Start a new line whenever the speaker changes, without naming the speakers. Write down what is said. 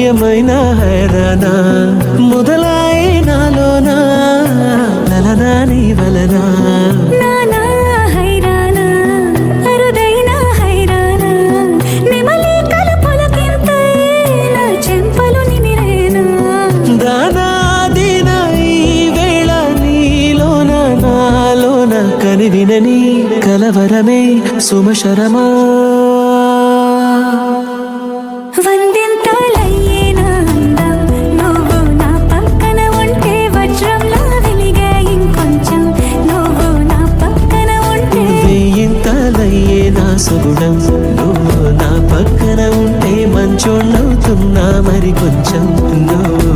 ప్రియమైన హైరానా మొదలాయే నాలోనా లలనా నీ వలనా
నానా హైరానా అరుదైన హైరానా నెమలి కలుపులకింతై నా చెంపలు నిమిరేనా
దానా దిన ఈ వేళ నీలోన నాలోన కనివినని కలవరమే సుమశరమా
వందింతలయ్యేనా అందం నువ్వు నా పక్కన ఉంటే వజ్రంలా వెలిగే ఇంకొంచెం నువ్వు నా పక్కన ఉంటే
వేయింతలయ్యే నా సుగుణం నువ్వు నా పక్కన ఉంటే మంచోళ్ళవుతున్నా మరి కొంచెం నువ్వు